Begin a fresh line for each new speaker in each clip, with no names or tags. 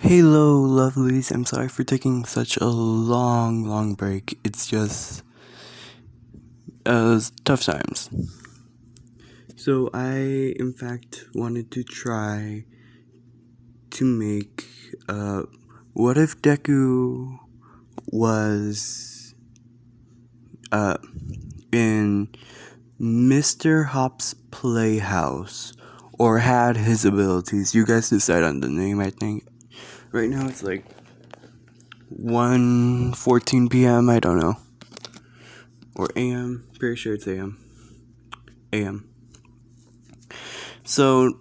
Hello, lovelies. I'm sorry for taking such a long break. It's just tough times. So I, in fact, wanted to try to make what if Deku was in Mr. Hop's playhouse or had his abilities. You guys decide on the name, I think. Right now it's like 1:14 p.m. I don't know. Or AM. Pretty sure it's AM. AM. So,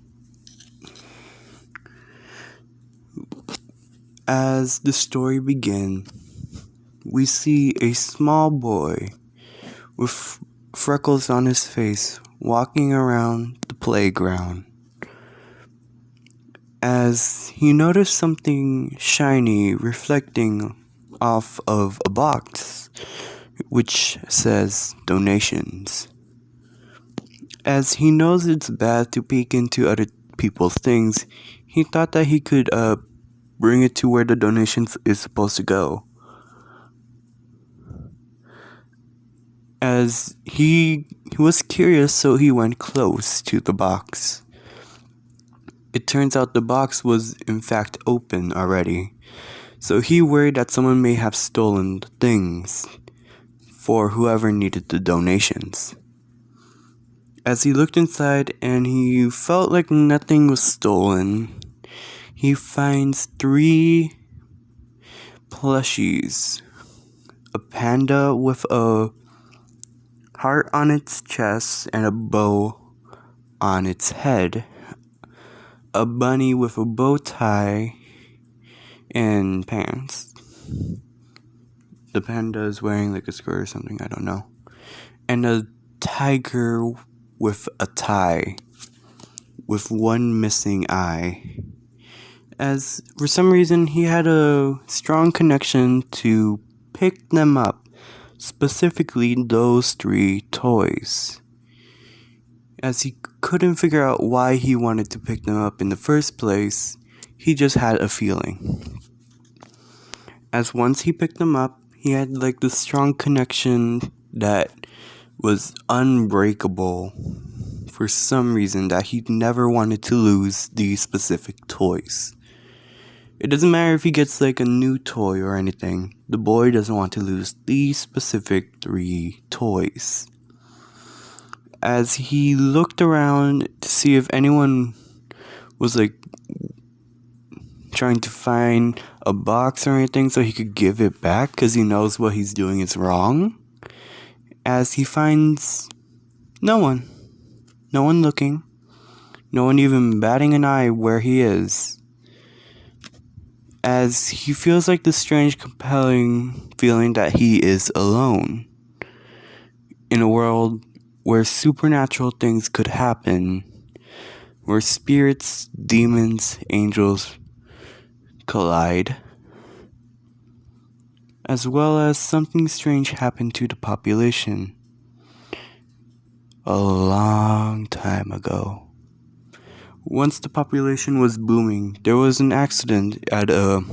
as the story begins, we see a small boy with freckles on his face walking around the playground. As he noticed something shiny reflecting off of a box, which says donations. As he knows it's bad to peek into other people's things, he thought that he could bring it to where the donations is supposed to go. As he was curious, so he went close to the box. It turns out the box was in fact open already, so he worried that someone may have stolen the things for whoever needed the donations. As he looked inside and he felt like nothing was stolen, he finds 3 plushies. A panda with a heart on its chest and a bow on its head. A bunny with a bow tie and pants. The panda is wearing like a skirt or something, I don't know. And a tiger with a tie with one missing eye. As for some reason he had a strong connection to pick them up, specifically those 3 toys. As he couldn't figure out why he wanted to pick them up in the first place, he just had a feeling. As once he picked them up, he had like this strong connection that was unbreakable for some reason, that he never wanted to lose these specific toys. It doesn't matter if he gets like a new toy or anything, the boy doesn't want to lose these specific 3 toys. As he looked around to see if anyone was like trying to find a box or anything so he could give it back, because he knows what he's doing is wrong, as he finds no one looking, no one even batting an eye where he is. As he feels like this strange, compelling feeling that he is alone in a world where supernatural things could happen, where spirits, demons, angels collide, as well as something strange happened to the population a long time ago. Once the population was booming, there was an accident at a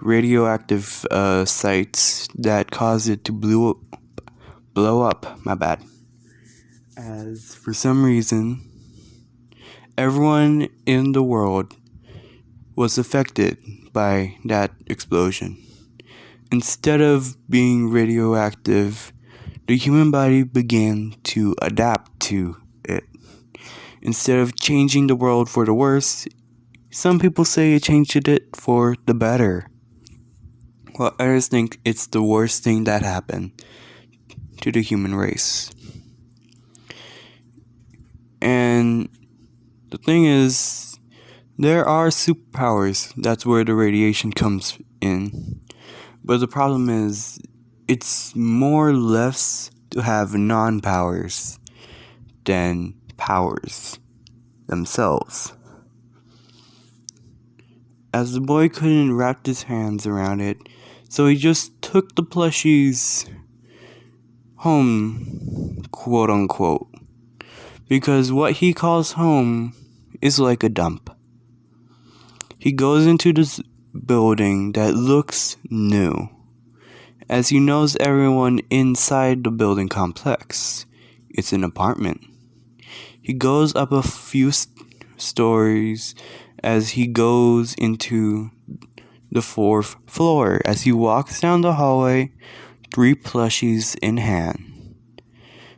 radioactive site that caused it to blow up. My bad. As for some reason, everyone in the world was affected by that explosion. Instead of being radioactive, the human body began to adapt to it. Instead of changing the world for the worse, some people say it changed it for the better, while others think it's the worst thing that happened to the human race. And the thing is, there are superpowers. That's where the radiation comes in. But the problem is, it's more or less to have non-powers than powers themselves. As the boy couldn't wrap his hands around it, so he just took the plushies home, quote unquote, because what he calls home is like a dump. He goes into this building that looks new, as he knows everyone inside the building complex. It's an apartment. He goes up a few stories as he goes into the fourth floor. As he walks down the hallway, 3 plushies in hand.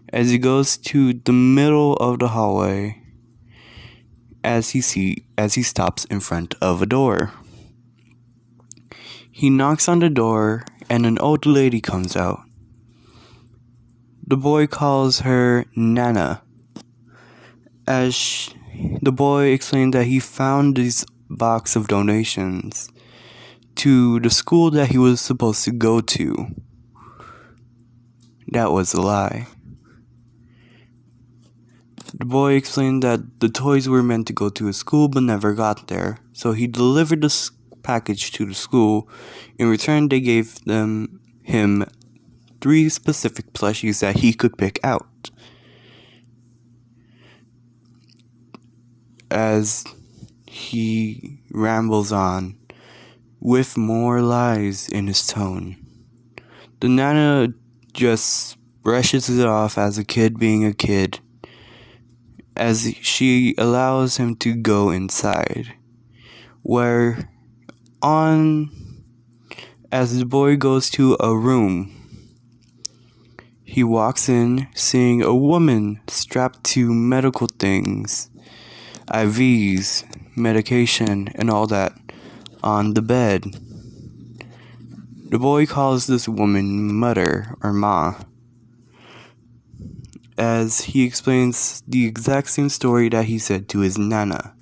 As he goes to the middle of the hallway, as he stops in front of a door. He knocks on the door and an old lady comes out. The boy calls her Nana. The boy explained that he found this box of donations to the school that he was supposed to go to. That was a lie. The boy explained that the toys were meant to go to a school but never got there, so he delivered the package to the school. In return, they gave him 3 specific plushies that he could pick out. As he rambles on with more lies in his tone, the Nana just brushes it off as a kid being a kid, as she allows him to go inside, as the boy goes to a room, he walks in seeing a woman strapped to medical things, IVs, medication, and all that on the bed. The boy calls this woman Mother or Ma, as he explains the exact same story that he said to his Nana,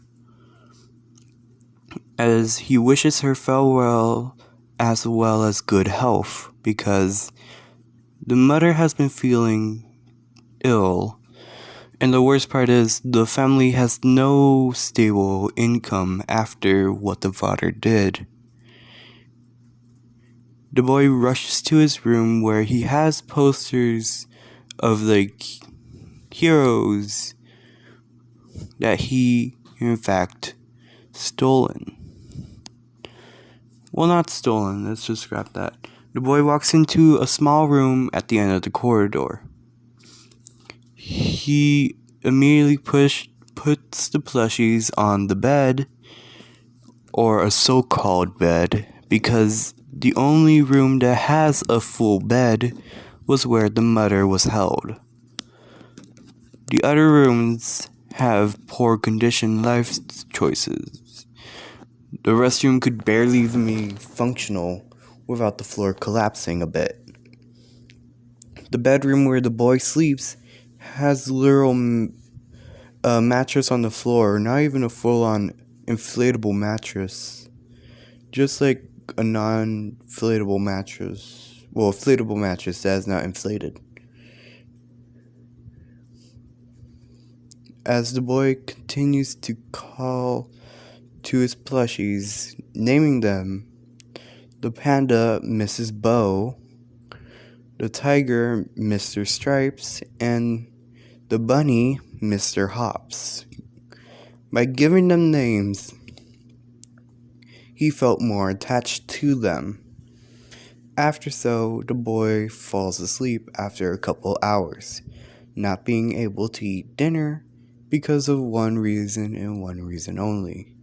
as he wishes her farewell as well as good health, because the mother has been feeling ill, and the worst part is the family has no stable income after what the father did. The boy rushes to his room where he has posters of heroes that he in fact stolen. Well, not stolen, let's just scrap that. The boy walks into a small room at the end of the corridor. He immediately puts the plushies on the bed, or a so-called bed, because the only room that has a full bed was where the mother was held. The other rooms have poor condition life choices. The restroom could barely even be functional without the floor collapsing a bit. The bedroom where the boy sleeps has literal mattress on the floor, not even a full-on inflatable mattress. Just like a non-inflatable mattress. Well, inflatable mattress that is not inflated. As the boy continues to call to his plushies, naming them the panda, Mrs. Bow, the tiger, Mr. Stripes, and the bunny, Mr. Hops. By giving them names, he felt more attached to them. After so, the boy falls asleep after a couple hours, not being able to eat dinner because of one reason and one reason only.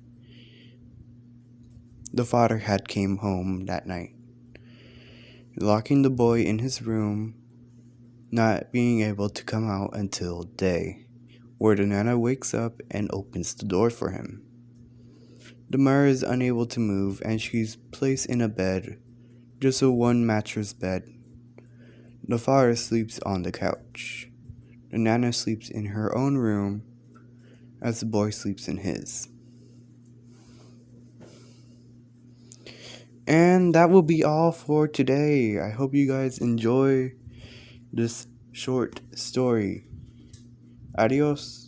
The father had came home that night, locking the boy in his room, not being able to come out until day, where the Nana wakes up and opens the door for him. The mother is unable to move and she's placed in a bed, just a one mattress bed. The father sleeps on the couch. The Nana sleeps in her own room as the boy sleeps in his. And that will be all for today. I hope you guys enjoy this short story. Adios.